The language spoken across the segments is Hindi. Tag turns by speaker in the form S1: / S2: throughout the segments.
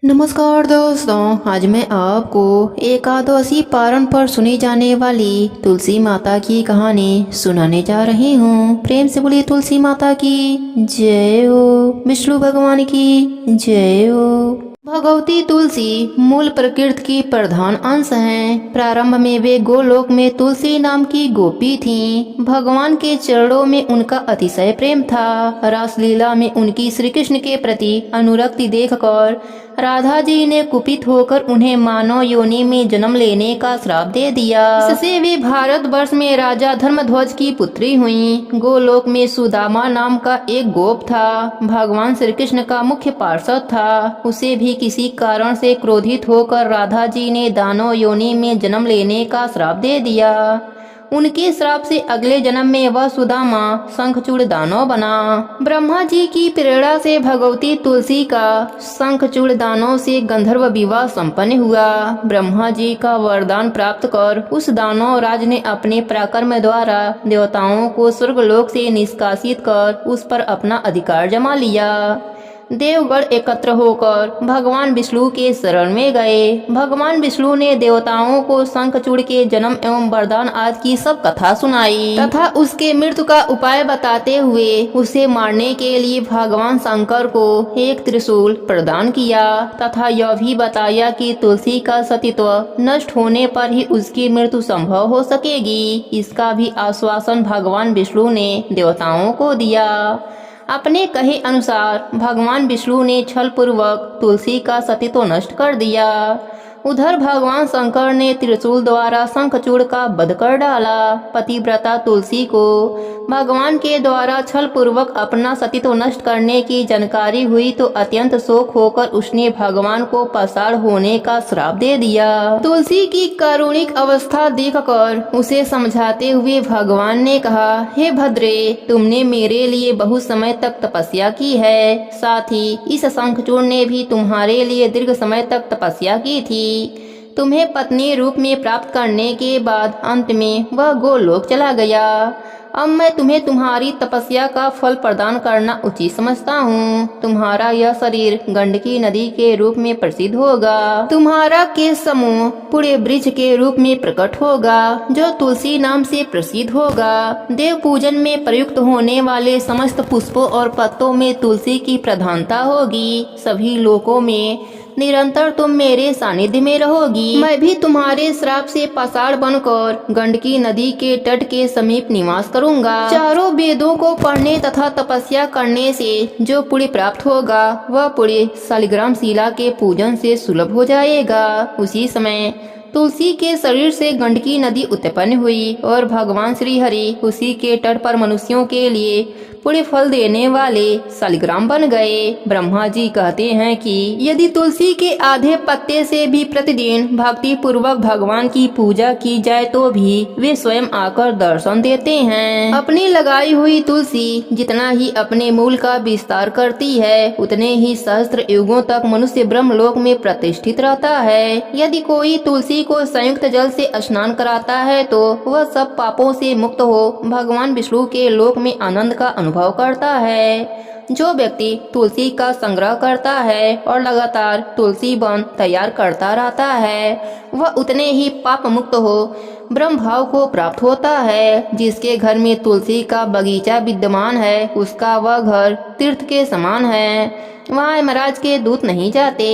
S1: नमस्कार दोस्तों, आज मैं आपको एकादशी पारण पर सुनी जाने वाली तुलसी माता की कहानी सुनाने जा रही हूँ। प्रेम से बोलिए तुलसी माता की जय हो, विष्णु भगवान की जय हो। भगवती तुलसी मूल प्रकृति की प्रधान अंश हैं। प्रारंभ में वे गोलोक में तुलसी नाम की गोपी थीं। भगवान के चरणों में उनका अतिशय प्रेम था। रासलीला में उनकी श्री कृष्ण के प्रति अनुरक्ति देखकर राधा जी ने कुपित होकर उन्हें मानव योनि में जन्म लेने का श्राप दे दिया। इससे वे भारतवर्ष में राजा धर्मध्वज की पुत्री हुईं। गोलोक में सुदामा नाम का एक गोप था। भगवान श्री कृष्ण का मुख्य पार्षद था। उसे भी किसी कारण से क्रोधित होकर राधा जी ने दानव योनि में जन्म लेने का श्राप दे दिया। उनके श्राप से अगले जन्म में वह सुदामा शंखचूड़ दानव बना। ब्रह्मा जी की प्रेरणा से भगवती तुलसी का शंखचूड़ दानव से गंधर्व विवाह संपन्न हुआ। ब्रह्मा जी का वरदान प्राप्त कर उस दानव राज ने अपने पराक्रम द्वारा देवताओं को स्वर्गलोक से निष्कासित कर उस पर अपना अधिकार जमा लिया। देवगण एकत्र होकर भगवान विष्णु के शरण में गए। भगवान विष्णु ने देवताओं को शंखचूड़ के जन्म एवं वरदान आदि की सब कथा सुनाई तथा उसके मृत्यु का उपाय बताते हुए उसे मारने के लिए भगवान शंकर को एक त्रिशूल प्रदान किया तथा यह भी बताया कि तुलसी का सतीत्व नष्ट होने पर ही उसकी मृत्यु संभव हो सकेगी। इसका भी आश्वासन भगवान विष्णु ने देवताओं को दिया। अपने कहे अनुसार भगवान विष्णु ने छल पूर्वक तुलसी का सतीत्व नष्ट कर दिया। उधर भगवान शंकर ने त्रिशूल द्वारा शंखचूड़ का वध कर डाला। पतिव्रता तुलसी को भगवान के द्वारा छल पूर्वक अपना सतीत्व नष्ट करने की जानकारी हुई तो अत्यंत शोक होकर उसने भगवान को पाषाण होने का श्राप दे दिया। तुलसी की कारुणिक अवस्था देखकर उसे समझाते हुए भगवान ने कहा, हे भद्रे, तुमने मेरे लिए बहुत समय तक तपस्या की है। साथ ही इस शंखचूड़ ने भी तुम्हारे लिए दीर्घ समय तक तपस्या की थी। तुम्हें पत्नी रूप में प्राप्त करने के बाद अंत में वह गोलोक चला गया। अब मैं तुम्हें तुम्हारी तपस्या का फल प्रदान करना उचित समझता हूँ। तुम्हारा यह शरीर गंडकी नदी के रूप में प्रसिद्ध होगा। तुम्हारा केश समूह पूरे वृक्ष के रूप में प्रकट होगा जो तुलसी नाम से प्रसिद्ध होगा। देव पूजन में प्रयुक्त होने वाले समस्त पुष्पों और पत्तों में तुलसी की प्रधानता होगी। सभी लोकों में निरंतर तुम मेरे सानिध्य में रहोगी। मैं भी तुम्हारे श्राप से पाषाण बनकर गंडकी नदी के तट के समीप निवास करूंगा। चारों वेदों को पढ़ने तथा तपस्या करने से जो पुण्य प्राप्त होगा वह पुण्य शालिग्राम शिला के पूजन से सुलभ हो जाएगा। उसी समय तुलसी के शरीर से गंडकी नदी उत्पन्न हुई और भगवान श्री हरि उसी के तट पर मनुष्यों के लिए पुण्य फल देने वाले शालिग्राम बन गए। ब्रह्मा जी कहते हैं कि यदि तुलसी के आधे पत्ते से भी प्रतिदिन भक्ति पूर्वक भगवान की पूजा की जाए तो भी वे स्वयं आकर दर्शन देते हैं। अपनी लगाई हुई तुलसी जितना ही अपने मूल का विस्तार करती है उतने ही सहस्त्र युगों तक मनुष्य ब्रह्मलोक में प्रतिष्ठित रहता है। यदि कोई तुलसी को संयुक्त जल से स्नान कराता है तो वह सब पापों से मुक्त हो भगवान विष्णु के लोक में आनंद का अनुभव करता है। जो व्यक्ति तुलसी का संग्रह करता है और लगातार तुलसी वन तैयार करता रहता है वह उतने ही पाप मुक्त हो ब्रह्म भाव को प्राप्त होता है। जिसके घर में तुलसी का बगीचा विद्यमान है उसका वह घर तीर्थ के समान है। वहाँ यमराज के दूत नहीं जाते।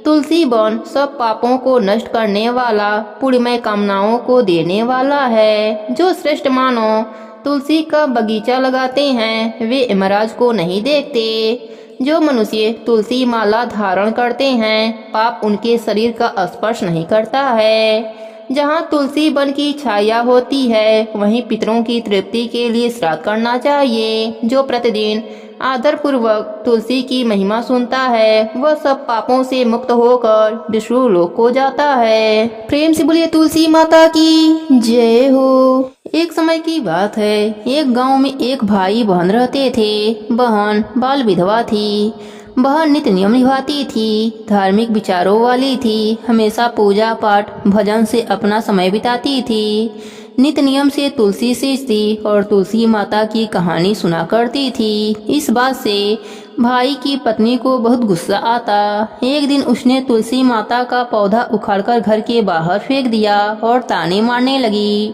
S1: तुलसी वन सब पापों को नष्ट करने वाला पुण्यमय कामनाओं को देने वाला है। जो श्रेष्ठ मानव तुलसी का बगीचा लगाते हैं वे यमराज को नहीं देखते। जो मनुष्य तुलसी माला धारण करते हैं पाप उनके शरीर का स्पर्श नहीं करता है। जहाँ तुलसी वन की छाया होती है वहीं पितरों की तृप्ति के लिए श्राद्ध करना चाहिए। जो प्रतिदिन आदर पूर्वक तुलसी की महिमा सुनता है वह सब पापों से मुक्त होकर विष्णु लोक को जाता है। प्रेम से बोलिए तुलसी माता की जय हो। एक समय की बात है, एक गांव में एक भाई बहन रहते थे। बहन बाल विधवा थी। बहन नित्य नियम निभाती थी, धार्मिक विचारों वाली थी, हमेशा पूजा पाठ भजन से अपना समय बिताती थी। नित्य नियम से तुलसी सींचती और तुलसी माता की कहानी सुना करती थी। इस बात से भाई की पत्नी को बहुत गुस्सा आता। एक दिन उसने तुलसी माता का पौधा उखाड़कर घर के बाहर फेंक दिया और ताने मारने लगी।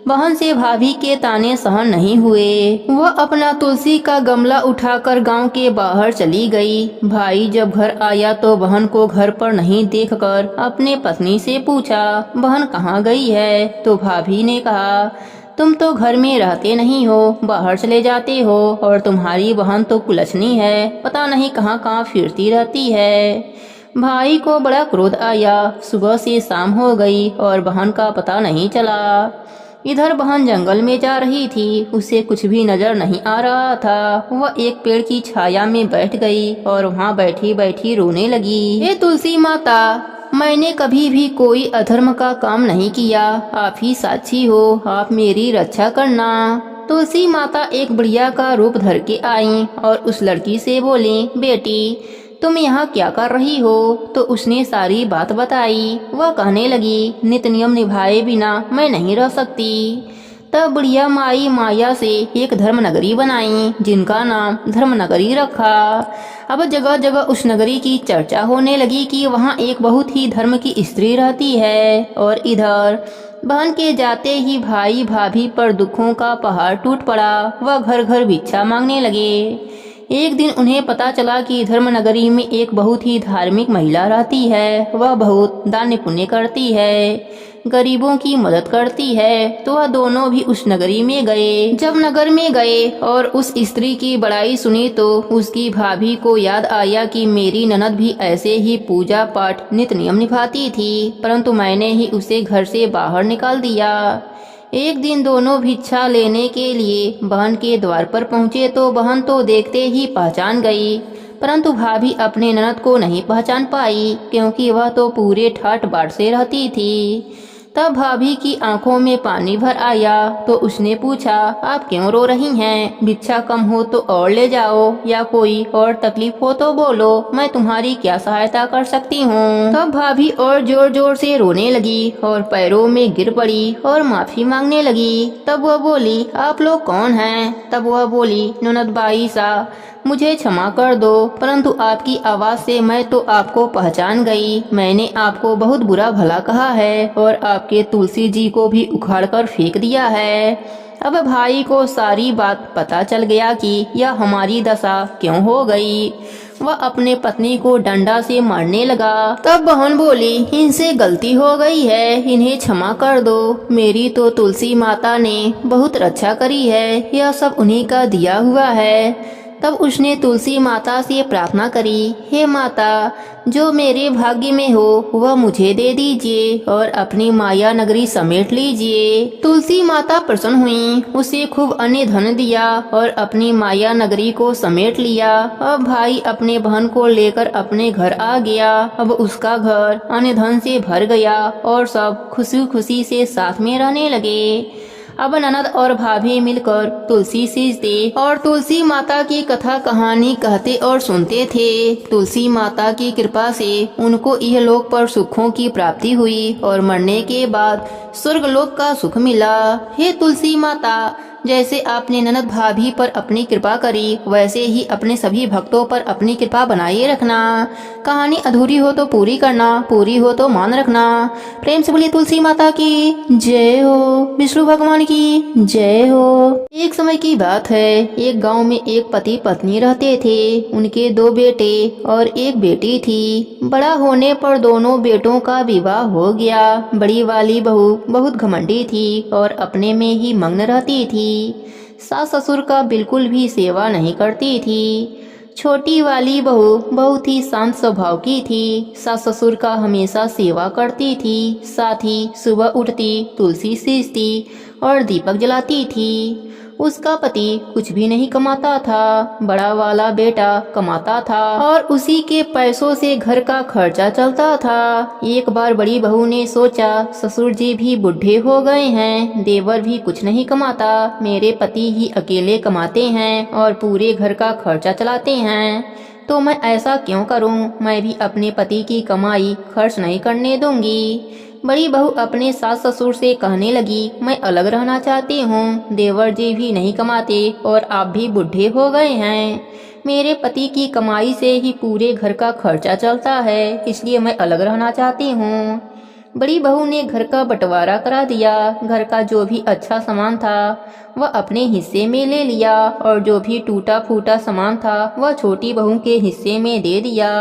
S1: बहन से भाभी के ताने सहन नहीं हुए। वह अपना तुलसी का गमला उठाकर गांव के बाहर चली गई। भाई जब घर आया तो बहन को घर पर नहीं देखकर अपने पत्नी से पूछा, बहन कहाँ गई है? तो भाभी ने कहा, तुम तो घर में रहते नहीं हो, बाहर चले जाते हो, और तुम्हारी बहन तो कुलछनी है, पता नहीं कहाँ कहाँ फिरती रहती है। भाई को बड़ा क्रोध आया। सुबह से शाम हो गई और बहन का पता नहीं चला। इधर बहन जंगल में जा रही थी, उसे कुछ भी नजर नहीं आ रहा था। वह एक पेड़ की छाया में बैठ गई और वहाँ बैठी बैठी रोने लगी। हे तुलसी माता, मैंने कभी भी कोई अधर्म का काम नहीं किया, आप ही साक्षी हो, आप मेरी रक्षा करना। तुलसी माता एक बुढ़िया का रूप धर के आई और उस लड़की से बोली, बेटी तुम यहाँ क्या कर रही हो? तो उसने सारी बात बताई। वह कहने लगी, नित्य नियम निभाए बिना मैं नहीं रह सकती। तब बुढ़िया माई माया से एक धर्म नगरी बनाई, जिनका नाम धर्म नगरी रखा। अब जगह जगह उस नगरी की चर्चा होने लगी कि वहाँ एक बहुत ही धर्म की स्त्री रहती है। और इधर बहन के जाते ही भाई भाभी पर दुखों का पहाड़ टूट पड़ा। वह घर घर भिक्षा मांगने लगे। एक दिन उन्हें पता चला कि धर्म नगरी में एक बहुत ही धार्मिक महिला रहती है। वह बहुत दान पुण्य करती है, गरीबों की मदद करती है। तो वह दोनों भी उस नगरी में गए। जब नगर में गए और उस स्त्री की बड़ाई सुनी तो उसकी भाभी को याद आया कि मेरी ननद भी ऐसे ही पूजा पाठ नित्य नियम निभाती थी, परंतु मैंने ही उसे घर से बाहर निकाल दिया। एक दिन दोनों भिक्षा लेने के लिए बहन के द्वार पर पहुंचे तो बहन तो देखते ही पहचान गई, परंतु भाभी अपने ननद को नहीं पहचान पाई, क्योंकि वह तो पूरे ठाट बाट से रहती थी। तब भाभी की आंखों में पानी भर आया तो उसने पूछा, आप क्यों रो रही हैं? भिक्षा कम हो तो और ले जाओ, या कोई और तकलीफ हो तो बोलो, मैं तुम्हारी क्या सहायता कर सकती हूँ। तब भाभी और जोर जोर से रोने लगी और पैरों में गिर पड़ी और माफी मांगने लगी। तब वह बोली, आप लोग कौन हैं? तब वह बोली, ननद बाई सा, मुझे क्षमा कर दो, परंतु आपकी आवाज से मैं तो आपको पहचान गई। मैंने आपको बहुत बुरा भला कहा है और आपके तुलसी जी को भी उखाड़कर फेंक दिया है। अब भाई को सारी बात पता चल गया कि यह हमारी दशा क्यों हो गई। वह अपने पत्नी को डंडा से मारने लगा। तब बहन बोली, इनसे गलती हो गई है, इन्हें क्षमा कर दो। मेरी तो तुलसी माता ने बहुत रक्षा करी है, यह सब उन्हीं का दिया हुआ है। तब उसने तुलसी माता से प्रार्थना करी, हे माता, जो मेरे भाग्य में हो वह मुझे दे दीजिए और अपनी माया नगरी समेट लीजिए। तुलसी माता प्रसन्न हुई, उसे खूब अन्य धन दिया और अपनी माया नगरी को समेट लिया। अब भाई अपने बहन को लेकर अपने घर आ गया। अब उसका घर अन्य धन से भर गया और सब खुशी खुशी से साथ में रहने लगे। अब ननद और भाभी मिलकर तुलसी सींचते और तुलसी माता की कथा कहानी कहते और सुनते थे। तुलसी माता की कृपा से उनको इहलोक पर सुखों की प्राप्ति हुई और मरने के बाद स्वर्गलोक का सुख मिला। हे तुलसी माता, जैसे आपने ननद भाभी पर अपनी कृपा करी, वैसे ही अपने सभी भक्तों पर अपनी कृपा बनाए रखना। कहानी अधूरी हो तो पूरी करना, पूरी हो तो मान रखना। प्रेम से बोलिए तुलसी माता की जय हो, विष्णु भगवान की जय हो। एक समय की बात है, एक गांव में एक पति पत्नी रहते थे। उनके 2 बेटे और एक बेटी थी। बड़ा होने पर दोनों बेटों का विवाह हो गया। बड़ी वाली बहू बहुत घमंडी थी और अपने में ही मग्न रहती थी। सास ससुर का बिल्कुल भी सेवा नहीं करती थी। छोटी वाली बहू बहुत ही शांत स्वभाव की थी। सास ससुर का हमेशा सेवा करती थी, साथ ही सुबह उठती, तुलसी सींचती और दीपक जलाती थी। उसका पति कुछ भी नहीं कमाता था, बड़ा वाला बेटा कमाता था और उसी के पैसों से घर का खर्चा चलता था। एक बार बड़ी बहू ने सोचा, ससुर जी भी बूढ़े हो गए हैं, देवर भी कुछ नहीं कमाता, मेरे पति ही अकेले कमाते हैं और पूरे घर का खर्चा चलाते हैं, तो मैं ऐसा क्यों करूं? मैं भी अपने पति की कमाई खर्च नहीं करने दूंगी। बड़ी बहू अपने सास ससुर से कहने लगी, मैं अलग रहना चाहती हूँ, देवर जी भी नहीं कमाते और आप भी बूढ़े हो गए हैं, मेरे पति की कमाई से ही पूरे घर का खर्चा चलता है, इसलिए मैं अलग रहना चाहती हूँ। बड़ी बहू ने घर का बंटवारा करा दिया। घर का जो भी अच्छा सामान था वह अपने हिस्से में ले लिया और जो भी टूटा फूटा सामान था वह छोटी बहू के हिस्से में दे दिया।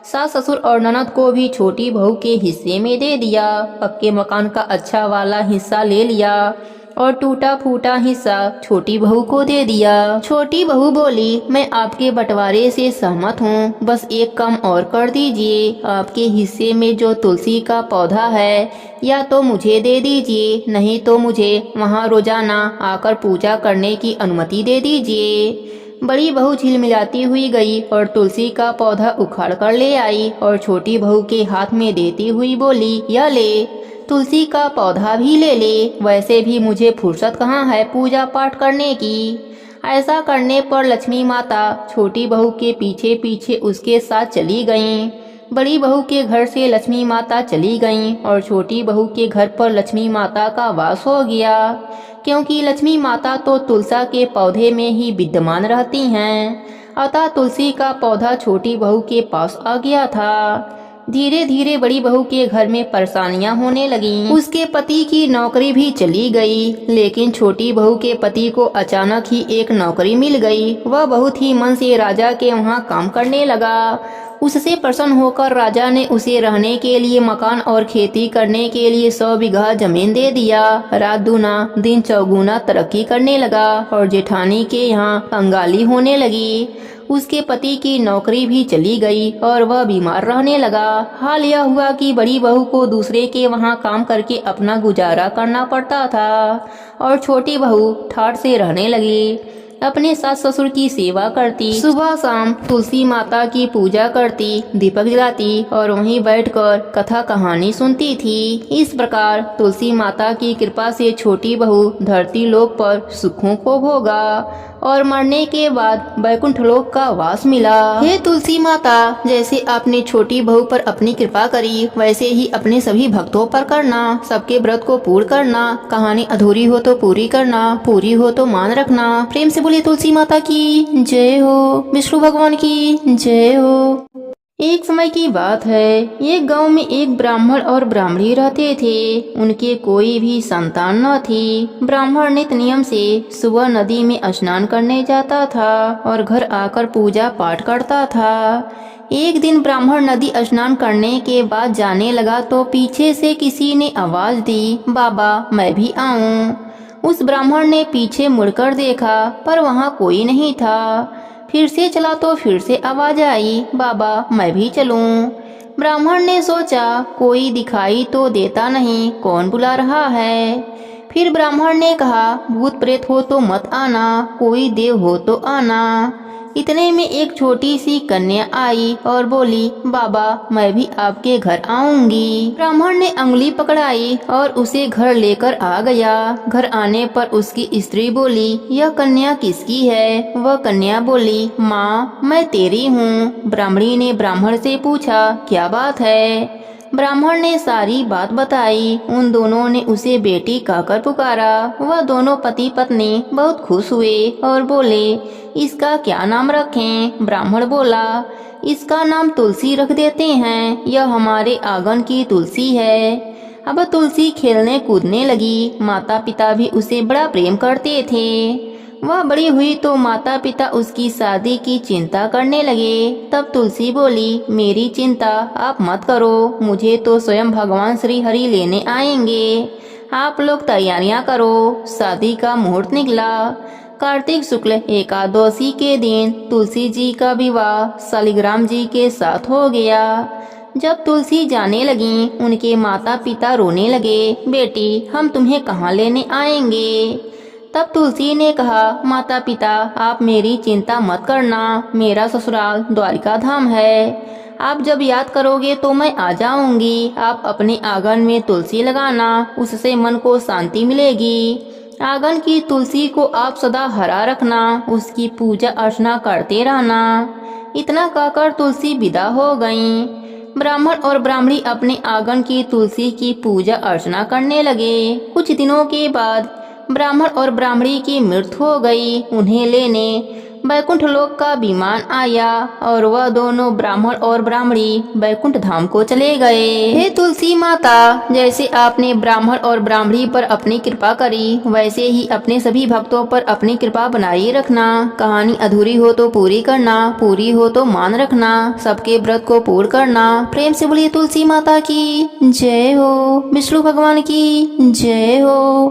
S1: सास ससुर और ननद को भी छोटी बहू के हिस्से में दे दिया। पक्के मकान का अच्छा वाला हिस्सा ले लिया और टूटा फूटा हिस्सा छोटी बहू को दे दिया। छोटी बहू बोली, मैं आपके बंटवारे से सहमत हूँ, बस एक काम और कर दीजिए। आपके हिस्से में जो तुलसी का पौधा है या तो मुझे दे दीजिए, नहीं तो मुझे वहाँ रोजाना आकर पूजा करने की अनुमति दे दीजिए। बड़ी बहू झिलमिलाती हुई गई और तुलसी का पौधा उखाड़ कर ले आई और छोटी बहू के हाथ में देती हुई बोली, यह ले, तुलसी का पौधा भी ले ले। वैसे भी मुझे फुर्सत कहाँ है पूजा पाठ करने की। ऐसा करने पर लक्ष्मी माता छोटी बहू के पीछे पीछे उसके साथ चली गईं। बड़ी बहू के घर से लक्ष्मी माता चली गईं और छोटी बहू के घर पर लक्ष्मी माता का वास हो गया, क्योंकि लक्ष्मी माता तो तुलसा के पौधे में ही विद्यमान रहती हैं। अतः तुलसी का पौधा छोटी बहू के पास आ गया था। धीरे धीरे बड़ी बहू के घर में परेशानियां होने लगीं। उसके पति की नौकरी भी चली गई, लेकिन छोटी बहू के पति को अचानक ही एक नौकरी मिल गई। वह बहुत ही मन से राजा के वहां काम करने लगा। उससे प्रसन्न होकर राजा ने उसे रहने के लिए मकान और खेती करने के लिए 100 बीघा जमीन दे दिया। रात दूना दिन चौगुना तरक्की करने लगा और जेठानी के यहाँ कंगाली होने लगी। उसके पति की नौकरी भी चली गई और वह बीमार रहने लगा। हाल यह हुआ कि बड़ी बहू को दूसरे के वहां काम करके अपना गुजारा करना पड़ता था और छोटी बहू ठाठ से रहने लगी। अपने सास ससुर की सेवा करती, सुबह शाम तुलसी माता की पूजा करती, दीपक जलाती और वहीं बैठकर कथा कहानी सुनती थी। इस प्रकार तुलसी माता की कृपा से छोटी बहू धरती लोक पर सुखों को भोगा और मरने के बाद वैकुंठ लोक का वास मिला। हे तुलसी माता, जैसे आपने छोटी बहू पर अपनी कृपा करी, वैसे ही अपने सभी भक्तों पर करना। सबके व्रत को पूर्ण करना। कहानी अधूरी हो तो पूरी करना, पूरी हो तो मान रखना। प्रेम से बोलिए तुलसी माता की जय हो, विष्णु भगवान की जय हो। एक समय की बात है, एक गांव में एक ब्राह्मण और ब्राह्मणी रहते थे। उनके कोई भी संतान न थी। ब्राह्मण नित नियम से सुबह नदी में स्नान करने जाता था और घर आकर पूजा पाठ करता था। एक दिन ब्राह्मण नदी स्नान करने के बाद जाने लगा तो पीछे से किसी ने आवाज दी, बाबा मैं भी आऊं। उस ब्राह्मण ने पीछे मुड़कर देखा पर वहाँ कोई नहीं था। फिर से चला तो फिर से आवाज आई, बाबा मैं भी चलूं। ब्राह्मण ने सोचा कोई दिखाई तो देता नहीं, कौन बुला रहा है। फिर ब्राह्मण ने कहा, भूत प्रेत हो तो मत आना, कोई देव हो तो आना। इतने में एक छोटी सी कन्या आई और बोली, बाबा मैं भी आपके घर आऊंगी। ब्राह्मण ने अंगुली पकड़ाई और उसे घर लेकर आ गया। घर आने पर उसकी स्त्री बोली, यह कन्या किसकी है? वह कन्या बोली, माँ मैं तेरी हूँ। ब्राह्मणी ने ब्राह्मण से पूछा, क्या बात है? ब्राह्मण ने सारी बात बताई। उन दोनों ने उसे बेटी कहकर पुकारा। वह दोनों पति पत्नी बहुत खुश हुए और बोले, इसका क्या नाम रखें? ब्राह्मण बोला, इसका नाम तुलसी रख देते हैं, यह हमारे आंगन की तुलसी है। अब तुलसी खेलने कूदने लगी। माता पिता भी उसे बड़ा प्रेम करते थे। वह बड़ी हुई तो माता पिता उसकी शादी की चिंता करने लगे। तब तुलसी बोली, मेरी चिंता आप मत करो, मुझे तो स्वयं भगवान श्री हरि लेने आएंगे। आप लोग तैयारियां करो। शादी का मुहूर्त निकला। कार्तिक शुक्ल एकादशी के दिन तुलसी जी का विवाह शालिग्राम जी के साथ हो गया। जब तुलसी जाने लगी, उनके माता पिता रोने लगे, बेटी हम तुम्हें कहाँ लेने आएंगे? तब तुलसी ने कहा, माता पिता आप मेरी चिंता मत करना, मेरा ससुराल द्वारिका धाम है। आप जब याद करोगे तो मैं आ जाऊंगी। आप अपने आंगन में तुलसी लगाना, उससे मन को शांति मिलेगी। आंगन की तुलसी को आप सदा हरा रखना, उसकी पूजा अर्चना करते रहना। इतना कहकर तुलसी विदा हो गईं। ब्राह्मण और ब्राह्मणी अपने आंगन की तुलसी की पूजा अर्चना करने लगे। कुछ दिनों के बाद ब्राह्मण और ब्राह्मणी की मृत्यु हो गई। उन्हें लेने
S2: बैकुंठ लोक का विमान आया और वह दोनों ब्राह्मण और ब्राह्मणी बैकुंठ धाम को चले गए। हे तुलसी माता, जैसे आपने ब्राह्मण और ब्राह्मणी पर अपनी कृपा करी, वैसे ही अपने सभी भक्तों पर अपनी कृपा बनाए रखना। कहानी अधूरी हो तो पूरी करना, पूरी हो तो मान रखना, सबके व्रत को पूर्ण करना। प्रेम से बोलिए तुलसी माता की जय हो, विष्णु भगवान की जय हो।